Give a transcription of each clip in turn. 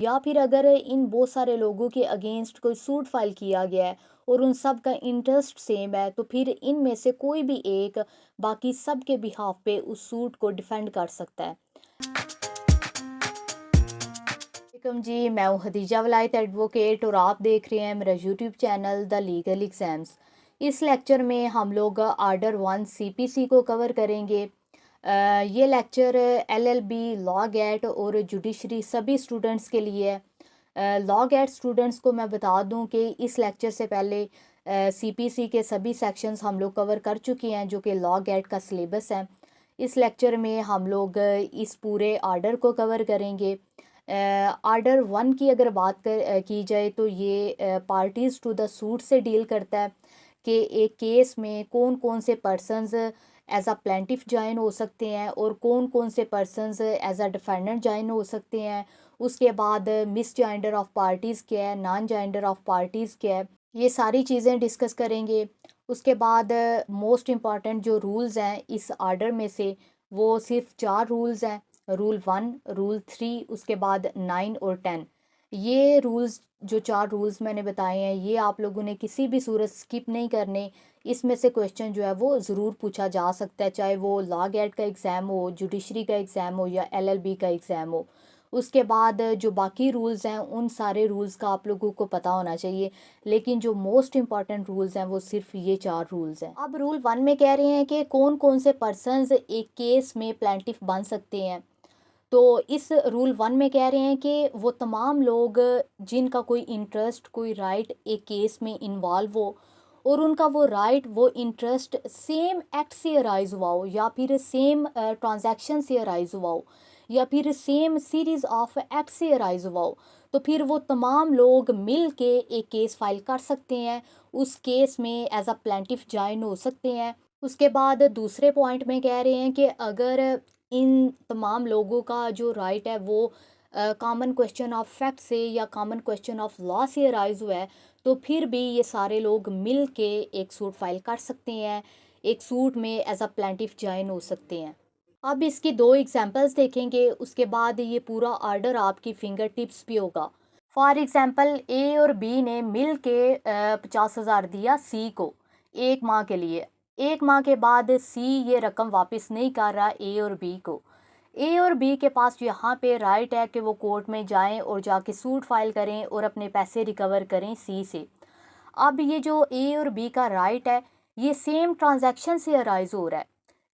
या फिर अगर इन बहुत सारे लोगों के अगेंस्ट कोई सूट फाइल किया गया है और उन सब का इंटरेस्ट सेम है, तो फिर इनमें से कोई भी एक बाकी सब के बिहाफ पे उस सूट को डिफेंड कर सकता है। वालेकुम जी, मैं हूँ खदीजा वलायत एडवोकेट और आप देख रहे हैं मेरा YouTube channel the legal exams. इस लेक्चर में हम लोग आर्डर 1 सीपीसी को कवर करेंगे। ये लेक्चर एलएलबी, लॉ गेट और जुडिशरी सभी स्टूडेंट्स के लिए है। लॉ गेट स्टूडेंट्स को मैं बता दूं कि इस लेक्चर से पहले सीपीसी के सभी सेक्शंस हम लोग कवर कर चुके हैं जो कि लॉ गेट का सिलेबस है। इस लेक्चर में हम लोग इस पूरे आर्डर को कवर करेंगे। आर्डर 1 की अगर बात की जाए तो ये पार्टीज़ टू द सूट से डील करता है कि एक केस में कौन कौन से persons as a plaintiff join हो सकते हैं और कौन कौन से persons as a defendant join हो सकते हैं। उसके बाद मिस जॉइंडर ऑफ पार्टीज़ क्या है, नॉन जॉइंडर ऑफ पार्टीज़ क्या है, ये सारी चीज़ें डिस्कस करेंगे। उसके बाद मोस्ट इम्पॉर्टेंट जो रूल्स हैं इस आर्डर में से वो सिर्फ 4 रूल्स हैं। रूल 1, रूल 3, उसके बाद 9 और 10। ये रूल्स जो 4 रूल्स मैंने बताए हैं ये आप लोगों ने किसी भी सूरत स्किप नहीं करने। इसमें से क्वेश्चन जो है वो ज़रूर पूछा जा सकता है, चाहे वो लॉ गेट का एग्ज़ाम हो, जुडिशरी का एग्ज़ाम हो या एलएलबी का एग्ज़ाम हो। उसके बाद जो बाकी रूल्स हैं उन सारे रूल्स का आप लोगों को पता होना चाहिए, लेकिन जो मोस्ट इम्पॉर्टेंट रूल्स हैं वो सिर्फ ये 4 रूल्स हैं। अब रूल 1 में कह रहे हैं कि कौन कौन से पर्सनस एक केस में प्लेंटिफ बन सकते हैं। तो इस रूल 1 में कह रहे हैं कि वो तमाम लोग जिनका कोई इंटरेस्ट, कोई राइट एक केस में इन्वॉल्व हो और उनका वो राइट, वो इंटरेस्ट सेम एक्ट से अराइज हुआ हो या फिर सेम ट्रांजैक्शन से अराइज हुआ हो या फिर सेम सीरीज ऑफ एक्ट से अराइज हुआ हो, तो फिर वो तमाम लोग मिल के एक केस फाइल कर सकते हैं, उस केस में एज अ प्लेंटिफ ज्वाइन हो सकते हैं। उसके बाद दूसरे पॉइंट में कह रहे हैं कि अगर इन तमाम लोगों का जो राइट है वो कॉमन क्वेश्चन ऑफ फैक्ट से या कॉमन क्वेश्चन ऑफ लॉ से अराइज हुआ है, तो फिर भी ये सारे लोग मिल के एक सूट फाइल कर सकते हैं, एक सूट में एज अ प्लेंटिफ ज्वाइन हो सकते हैं। अब इसकी 2 एग्जांपल्स देखेंगे, उसके बाद ये पूरा आर्डर आपकी फिंगर टिप्स भी होगा। फॉर एग्जांपल ए और बी ने मिल के 50,000 दिया सी को 1 माह के लिए। 1 माह के बाद सी ये रकम वापस नहीं कर रहा ए और बी को। ए और बी के पास यहाँ पे राइट है कि वो कोर्ट में जाएं और जाके सूट फाइल करें और अपने पैसे रिकवर करें सी से। अब ये जो ए और बी का राइट है ये सेम ट्रांजैक्शन से अराइज हो रहा है,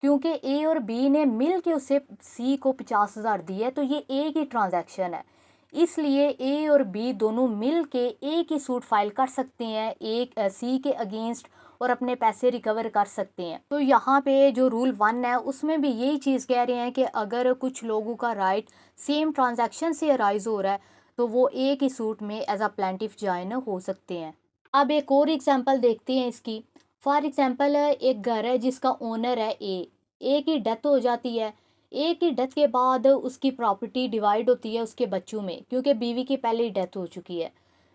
क्योंकि ए और बी ने मिल के उसे सी को 50,000 दिए, तो ये एक ही ट्रांजैक्शन है। इसलिए ए और बी दोनों मिल के एक ही सूट फाइल कर सकते हैं एक सी के अगेंस्ट और अपने पैसे रिकवर कर सकते हैं। तो यहाँ पे जो रूल 1 है उसमें भी यही चीज़ कह रहे हैं कि अगर कुछ लोगों का राइट सेम ट्रांजैक्शन से अराइज हो रहा है तो वो एक ही सूट में एज अ प्लेंटिफ ज्वाइन हो सकते हैं। अब एक और एग्जांपल देखते हैं इसकी। फॉर एग्जांपल एक घर है जिसका ओनर है ए की डेथ हो जाती है। ए की डेथ के बाद उसकी प्रॉपर्टी डिवाइड होती है उसके बच्चों में, क्योंकि बीवी की पहले ही डेथ हो चुकी है।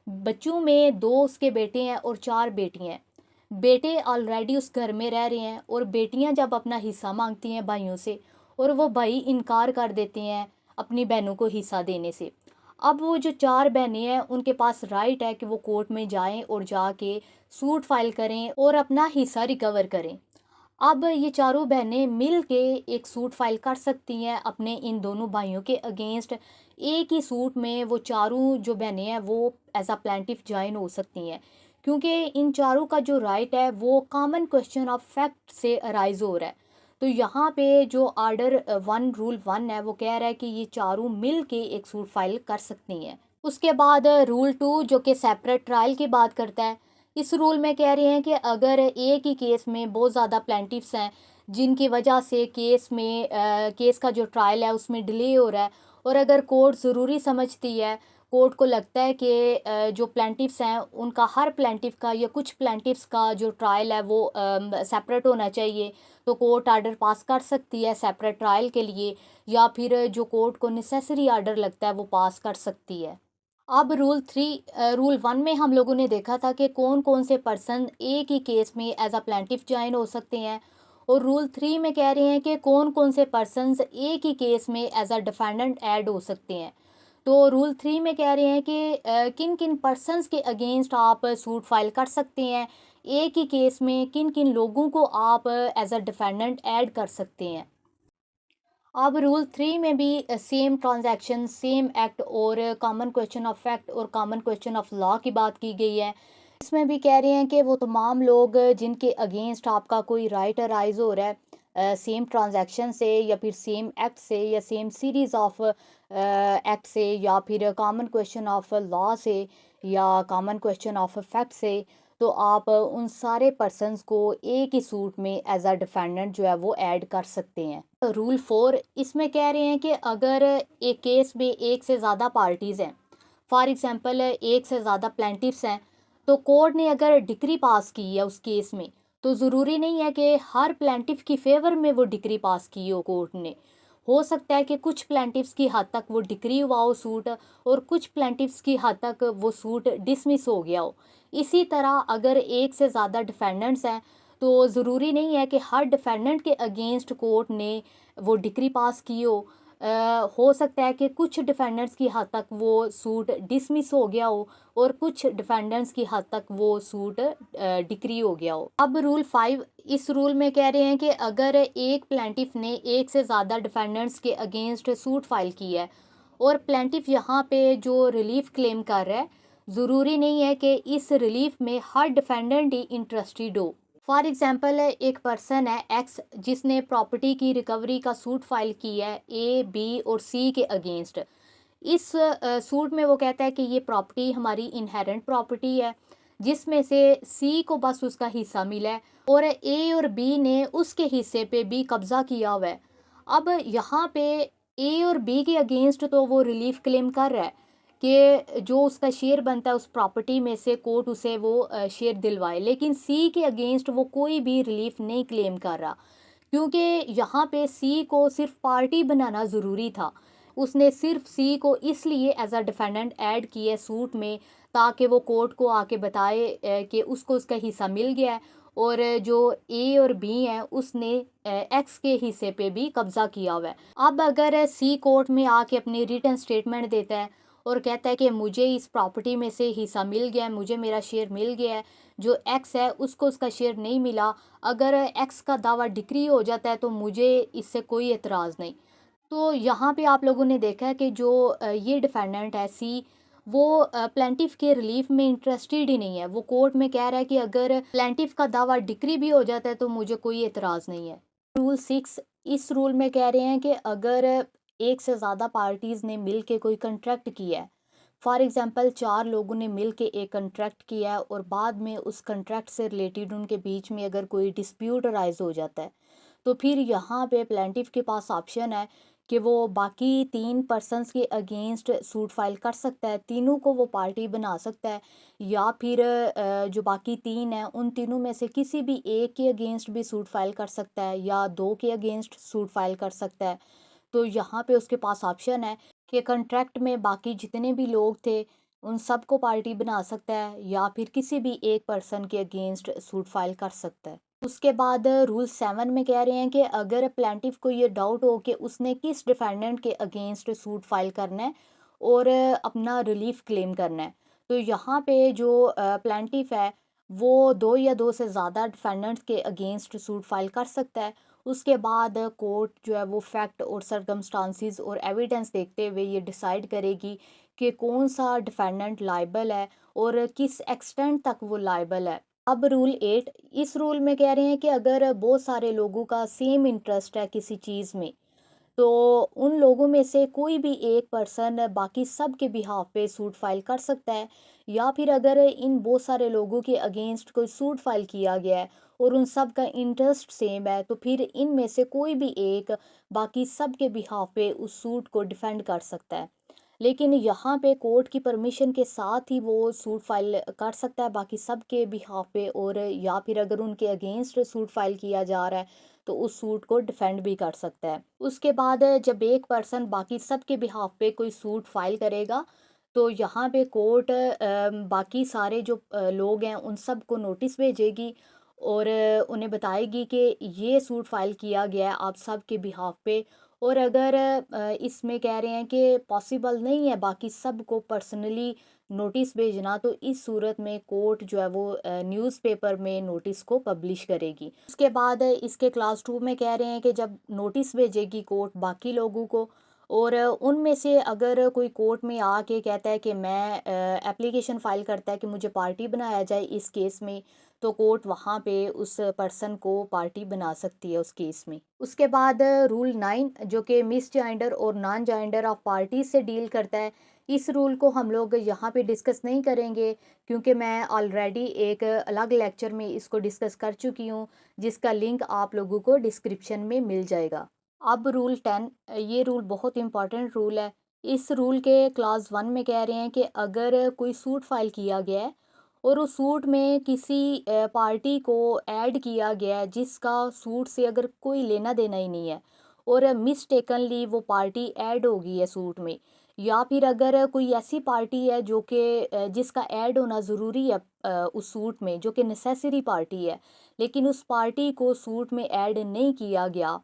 बच्चों में 2 उसके बेटे हैं और 4 बेटियां हैं। बेटे ऑलरेडी उस घर में रह रहे हैं और बेटियां जब अपना हिस्सा मांगती हैं भाइयों से और वो भाई इनकार कर देते हैं अपनी बहनों को हिस्सा देने से। अब वो जो 4 बहनें हैं उनके पास राइट है कि वो कोर्ट में जाएं और जाके सूट फाइल करें और अपना हिस्सा रिकवर करें। अब ये चारों बहनें मिल के एक सूट फाइल कर सकती हैं अपने इन दोनों भाइयों के अगेंस्ट। एक ही सूट में वो चारों जो बहनें हैं वो एज अ प्लेंटिफ ज्वाइन हो सकती हैं, क्योंकि इन चारों का जो राइट है वो कॉमन क्वेश्चन ऑफ फैक्ट से अराइज हो रहा है। तो यहाँ पे जो आर्डर 1 रूल 1 है वो कह रहा है कि ये चारों मिल के एक सूट फाइल कर सकती हैं। उसके बाद रूल 2 जो कि सेपरेट ट्रायल की बात करता है। इस रूल में कह रहे हैं कि अगर एक ही केस में बहुत ज़्यादा प्लेंटिफ्स हैं जिनकी वजह से केस का जो ट्रायल है उसमें डिले हो रहा है, और अगर कोर्ट ज़रूरी समझती है, कोर्ट को लगता है कि जो प्लेंटिफ्स हैं उनका हर प्लेंटिफ का या कुछ प्लेंटिफ्स का जो ट्रायल है वो सेपरेट होना चाहिए, तो कोर्ट आर्डर पास कर सकती है सेपरेट ट्रायल के लिए, या फिर जो कोर्ट को नेसेसरी आर्डर लगता है वो पास कर सकती है। अब रूल 1 में हम लोगों ने देखा था कि कौन कौन से पर्सन एक ही केस में एज अ प्लेंटिफ ज्वाइन हो सकते हैं, और रूल 3 में कह रहे हैं कि कौन कौन से पर्सन्स एक ही केस में एज अ डिफेंडेंट ऐड हो सकते हैं। तो रूल 3 में कह रहे हैं कि किन किन पर्सन्स के अगेंस्ट आप सूट फाइल कर सकते हैं, एक ही केस में किन किन लोगों को आप एज अ डिफेंडेंट ऐड कर सकते हैं। अब रूल 3 में भी सेम ट्रांजैक्शन, सेम एक्ट और कॉमन क्वेश्चन ऑफ फैक्ट और कॉमन क्वेश्चन ऑफ लॉ की बात की गई है। इसमें भी कह रहे हैं कि वो तमाम लोग जिनके अगेंस्ट आपका कोई राइट अराइज हो रहा है सेम ट्रांजैक्शन से या फिर सेम एक्ट से या सेम सीरीज ऑफ एक्ट से या फिर कॉमन क्वेश्चन ऑफ लॉ से या कॉमन क्वेश्चन ऑफ फैक्ट से, तो आप उन सारे पर्सन्स को एक ही सूट में एज अ डिफेंडेंट जो है वो ऐड कर सकते हैं। रूल 4 इसमें कह रहे हैं कि अगर एक केस में एक से ज़्यादा पार्टीज़ हैं, फॉर एग्जांपल एक से ज़्यादा प्लेंटिफ्स हैं, तो कोर्ट ने अगर डिक्री पास की है उस केस में, तो ज़रूरी नहीं है कि हर प्लेंटिफ की फेवर में वो डिक्री पास की हो कोर्ट ने। हो सकता है कि कुछ प्लेंटिफ्स की हद तक वो डिक्री हुआ हो सूट, और कुछ प्लेंटिफ्स की हद तक वो सूट डिसमिस हो गया हो। इसी तरह अगर एक से ज़्यादा डिफेंडेंट्स हैं, तो ज़रूरी नहीं है कि हर डिफेंडेंट के अगेंस्ट कोर्ट ने वो डिक्री पास की हो। हो सकता है कि कुछ डिफेंडेंट्स की हद तक वो सूट डिसमिस हो गया हो और कुछ डिफेंडेंट्स की हद तक वो सूट डिक्री हो गया हो। अब रूल 5, इस रूल में कह रहे हैं कि अगर एक प्लेंटिफ ने एक से ज़्यादा डिफेंडेंट्स के अगेंस्ट सूट फाइल की है और प्लेंटिफ यहाँ पे जो रिलीफ क्लेम कर रहा है, ज़रूरी नहीं है कि इस रिलीफ में हर डिफेंडेंट ही इंटरेस्टेड हो। फॉर एग्जांपल एक पर्सन है एक्स जिसने प्रॉपर्टी की रिकवरी का सूट फाइल किया है ए बी और सी के अगेंस्ट। इस सूट में वो कहता है कि ये प्रॉपर्टी हमारी इनहेरेंट प्रॉपर्टी है जिसमें से सी को बस उसका हिस्सा मिला है और ए और बी ने उसके हिस्से पे भी कब्जा किया हुआ है। अब यहाँ पे ए और बी के अगेंस्ट तो वो रिलीफ क्लेम कर रहा है कि जो उसका शेयर बनता है उस प्रॉपर्टी में से कोर्ट उसे वो शेयर दिलवाए, लेकिन सी के अगेंस्ट वो कोई भी रिलीफ नहीं क्लेम कर रहा, क्योंकि यहाँ पे सी को सिर्फ पार्टी बनाना ज़रूरी था। उसने सिर्फ सी को इसलिए एज अ डिफेंडेंट ऐड किया सूट में ताकि वो कोर्ट को आके बताए कि उसको उसका हिस्सा मिल गया है और जो ए और बी हैं उसने एक्स के हिस्से पे भी कब्जा किया हुआ है। अब अगर सी कोर्ट में आके अपनी रिटन स्टेटमेंट देता है और कहता है कि मुझे इस प्रॉपर्टी में से हिस्सा मिल गया है, मुझे मेरा शेयर मिल गया है, जो एक्स है उसको उसका शेयर नहीं मिला, अगर एक्स का दावा डिक्री हो जाता है तो मुझे इससे कोई एतराज़ नहीं। तो यहाँ पे आप लोगों ने देखा है कि जो ये डिफेंडेंट है सी, वो प्लेंटिफ के रिलीफ में इंटरेस्टेड ही नहीं है। वो कोर्ट में कह रहा है कि अगर प्लेंटिफ का दावा डिक्री भी हो जाता है तो मुझे कोई एतराज़ नहीं है। रूल 6, इस रूल में कह रहे हैं कि अगर एक से ज़्यादा पार्टीज़ ने मिल के कोई कंट्रैक्ट किया है, फॉर एग्जांपल 4 लोगों ने मिल के एक कंट्रैक्ट किया है और बाद में उस कंट्रैक्ट से रिलेटेड उनके बीच में अगर कोई डिस्प्यूट अराइज हो जाता है, तो फिर यहाँ पे प्लेंटिफ के पास ऑप्शन है कि वो बाकी 3 पर्सन्स के अगेंस्ट सूट फाइल कर सकता है, तीनों को वो पार्टी बना सकता है, या फिर जो बाकी 3 हैं उन तीनों में से किसी भी एक के अगेंस्ट भी सूट फाइल कर सकता है या 2 के अगेंस्ट सूट फाइल कर सकता है। तो यहाँ पे उसके पास ऑप्शन है कि कॉन्ट्रैक्ट में बाकी जितने भी लोग थे उन सबको पार्टी बना सकता है या फिर किसी भी एक पर्सन के अगेंस्ट सूट फाइल कर सकता है। उसके बाद रूल 7 में कह रहे हैं कि अगर प्लेंटिफ को ये डाउट हो कि उसने किस डिफेंडेंट के अगेंस्ट सूट फाइल करना है और अपना रिलीफ क्लेम करना है, तो यहाँ पे जो प्लेंटिफ है वो 2 या 2 से ज़्यादा डिफेंडेंट्स के अगेंस्ट सूट फाइल कर सकता है। उसके बाद कोर्ट जो है वो फैक्ट और सर्कमस्टांसिस और एविडेंस देखते हुए ये डिसाइड करेगी कि कौन सा डिफेंडेंट लायबल है और किस एक्सटेंट तक वो लायबल है। अब रूल 8, इस रूल में कह रहे हैं कि अगर बहुत सारे लोगों का सेम इंटरेस्ट है किसी चीज़ में, तो उन लोगों में से कोई भी एक पर्सन बाकी सब के बिहाफ पे सूट फाइल कर सकता है, या फिर अगर इन बहुत सारे लोगों के अगेंस्ट कोई सूट फाइल किया गया है और उन सब का इंटरेस्ट सेम है, तो फिर इनमें से कोई भी एक बाकी सब के बिहाफ पे उस सूट को डिफेंड कर सकता है। लेकिन यहाँ पे कोर्ट की परमिशन के साथ ही वो सूट फाइल कर सकता है बाकी सब के बिहाफ पे, और या फिर अगर उनके अगेंस्ट सूट फाइल किया जा रहा है तो उस सूट को डिफेंड भी कर सकता है। उसके बाद जब एक पर्सन बाकी सब के बिहाफ पे कोई सूट फाइल करेगा, तो यहाँ पे कोर्ट बाकी सारे जो लोग हैं उन सब को नोटिस भेजेगी और उन्हें बताएगी कि ये सूट फाइल किया गया है आप सब के बिहाफ पे, और अगर इसमें कह रहे हैं कि पॉसिबल नहीं है बाकी सबको पर्सनली नोटिस भेजना, तो इस सूरत में कोर्ट जो है वो न्यूज़पेपर में नोटिस को पब्लिश करेगी। उसके बाद इसके क्लास 2 में कह रहे हैं कि जब नोटिस भेजेगी कोर्ट बाकी लोगों को, और उनमें से अगर कोई कोर्ट में आके कहता है कि मैं एप्लीकेशन फ़ाइल करता है कि मुझे पार्टी बनाया जाए इस केस में, तो कोर्ट वहाँ पे उस पर्सन को पार्टी बना सकती है उस केस में। उसके बाद रूल 9 जो कि मिस जेंडर और नॉन जेंडर ऑफ पार्टीज से डील करता है। इस रूल को हम लोग यहाँ पे डिस्कस नहीं करेंगे, क्योंकि मैं ऑलरेडी एक अलग लेक्चर में इसको डिस्कस कर चुकी हूँ, जिसका लिंक आप लोगों को डिस्क्रिप्शन में मिल जाएगा। अब रूल 10, ये रूल बहुत इंपॉर्टेंट रूल है। इस रूल के क्लास 1 में कह रहे हैं कि अगर कोई सूट फाइल किया गया है और उस सूट में किसी पार्टी को ऐड किया गया है जिसका सूट से अगर कोई लेना देना ही नहीं है, और मिस्टेकनली वो पार्टी ऐड हो गई है सूट में, या फिर अगर कोई ऐसी पार्टी है जो कि जिसका ऐड होना ज़रूरी है उस सूट में, जो कि नेसेसरी पार्टी है, लेकिन उस पार्टी को सूट में ऐड नहीं किया गया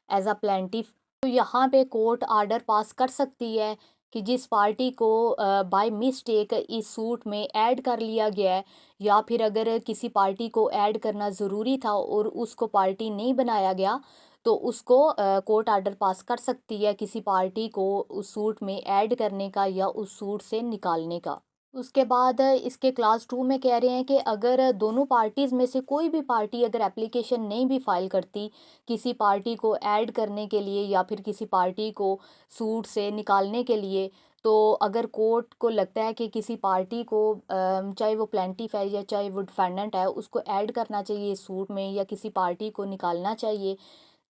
एज अ प्लेंटिफ, तो यहाँ पे कोर्ट आर्डर पास कर सकती है कि जिस पार्टी को बाय मिस्टेक इस सूट में ऐड कर लिया गया है, या फिर अगर किसी पार्टी को ऐड करना ज़रूरी था और उसको पार्टी नहीं बनाया गया, तो उसको कोर्ट आर्डर पास कर सकती है किसी पार्टी को उस सूट में ऐड करने का या उस सूट से निकालने का। उसके बाद इसके क्लास 2 में कह रहे हैं कि अगर दोनों पार्टीज़ में से कोई भी पार्टी अगर एप्लीकेशन नहीं भी फाइल करती किसी पार्टी को ऐड करने के लिए या फिर किसी पार्टी को सूट से निकालने के लिए, तो अगर कोर्ट को लगता है कि किसी पार्टी को चाहे वो प्लेंटिफ है या चाहे वो डिफेंडेंट है, उसको ऐड करना चाहिए सूट में या किसी पार्टी को निकालना चाहिए,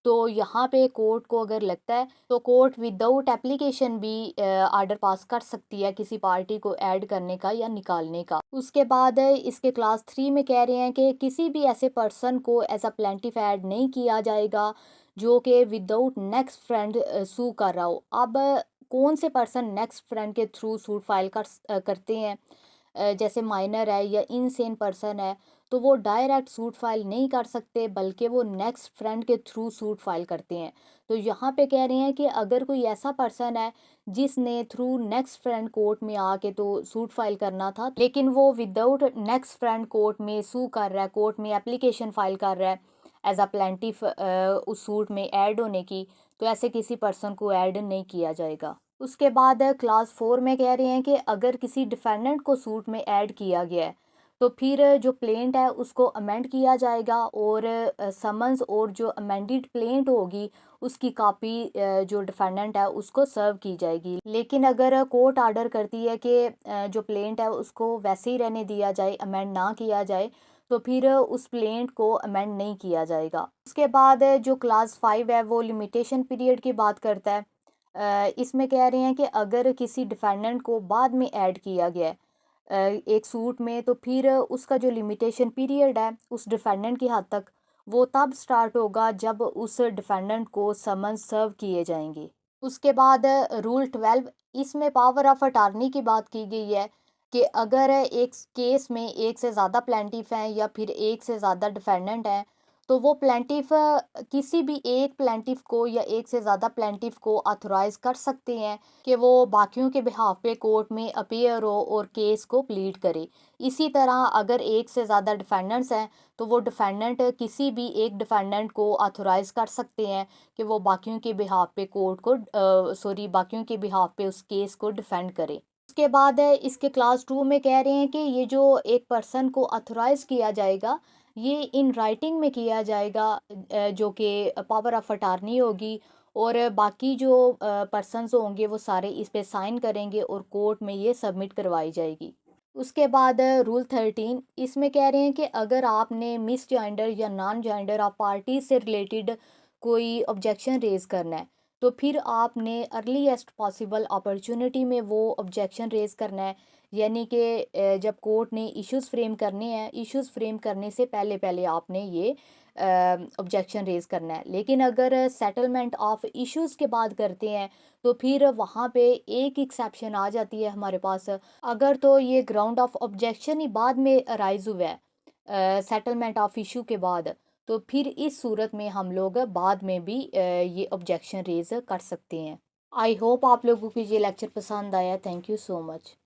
तो यहाँ पे कोर्ट को अगर लगता है तो कोर्ट विदाउट एप्लीकेशन भी आर्डर पास कर सकती है किसी पार्टी को ऐड करने का या निकालने का। उसके बाद इसके क्लास 3 में कह रहे हैं कि किसी भी ऐसे पर्सन को एज अ प्लेंटिफ ऐड नहीं किया जाएगा जो कि विदाउट नेक्स्ट फ्रेंड सू कर रहा हो। अब कौन से पर्सन नेक्स्ट फ्रेंड के थ्रू सूट फाइल करते हैं, जैसे माइनर है या इनसेन पर्सन है, तो वो डायरेक्ट सूट फाइल नहीं कर सकते बल्कि वो नेक्स्ट फ्रेंड के थ्रू सूट फाइल करते हैं। तो यहाँ पे कह रहे हैं कि अगर कोई ऐसा पर्सन है जिसने थ्रू नेक्स्ट फ्रेंड कोर्ट में आके तो सूट फाइल करना था, लेकिन वो विदाउट नेक्स्ट फ्रेंड कोर्ट में सू कर रहा है, कोर्ट में एप्लीकेशन फाइल कर रहा है एज अ प्लेंटिफ उस सूट में ऐड होने की, तो ऐसे किसी पर्सन को ऐड नहीं किया जाएगा। उसके बाद क्लास 4 में कह रहे हैं कि अगर किसी डिफेंडेंट को सूट में ऐड किया गया है, तो फिर जो प्लेंट है उसको अमेंड किया जाएगा और समन्स और जो अमेंडेड प्लेंट होगी उसकी कॉपी जो डिफेंडेंट है उसको सर्व की जाएगी। लेकिन अगर कोर्ट आर्डर करती है कि जो प्लेंट है उसको वैसे ही रहने दिया जाए, अमेंड ना किया जाए, तो फिर उस प्लेंट को अमेंड नहीं किया जाएगा। उसके बाद जो क्लास 5 है वो लिमिटेशन पीरियड की बात करता है। इसमें कह रहे हैं कि अगर किसी डिफेंडेंट को बाद में ऐड किया गया है एक सूट में, तो फिर उसका जो लिमिटेशन पीरियड है उस डिफेंडेंट की हद तक वो तब स्टार्ट होगा जब उस डिफेंडेंट को समन्स सर्व किए जाएंगे। उसके बाद रूल 12, इसमें पावर ऑफ अटार्नी की बात की गई है कि अगर एक केस में एक से ज़्यादा प्लेंटिफ हैं या फिर एक से ज़्यादा डिफेंडेंट हैं, तो वो प्लेंटिफ किसी भी एक प्लेंटिफ को या एक से ज़्यादा प्लेंटिफ को ऑथराइज कर सकते हैं कि वो बाकियों के बिहाफ पे कोर्ट में अपीयर हो और केस को प्लीड करे। इसी तरह अगर एक से ज़्यादा डिफेंडेंट्स हैं तो वो डिफेंडेंट किसी भी एक डिफेंडेंट को ऑथराइज कर सकते हैं कि वो बाकियों के बिहाफ पे कोर्ट को बाकियों के बिहाफ पे उस केस को डिफेंड करे। उसके बाद है इसके क्लास 2 में कह रहे हैं कि ये जो एक पर्सन को ऑथराइज किया जाएगा ये इन राइटिंग में किया जाएगा, जो कि पावर ऑफ अटार्नी होगी, और बाकी जो पर्सन्स होंगे वो सारे इस पे साइन करेंगे और कोर्ट में ये सबमिट करवाई जाएगी। उसके बाद रूल 13, इसमें कह रहे हैं कि अगर आपने मिस जेंडर या नॉन जेंडर ऑफ पार्टी से रिलेटेड कोई ऑब्जेक्शन रेज करना है, तो फिर आपने अर्लीस्ट पॉसिबल अपॉर्चुनिटी में वो ऑब्जेक्शन रेज करना है। यानी कि जब कोर्ट ने इश्यूज़ फ्रेम करने हैं, इश्यूज़ फ्रेम करने से पहले पहले आपने ये ऑब्जेक्शन रेज करना है। लेकिन अगर सेटलमेंट ऑफ इश्यूज़ के बाद करते हैं तो फिर वहाँ पे एक एक्सेप्शन आ जाती है हमारे पास। अगर तो ये ग्राउंड ऑफ ऑब्जेक्शन ही बाद में अराइज हुआ है सेटलमेंट ऑफ इशू के बाद, तो फिर इस सूरत में हम लोग बाद में भी ये ऑब्जेक्शन रेज़ कर सकते हैं। आई होप आप लोगों को ये लेक्चर पसंद आया। Thank you so much.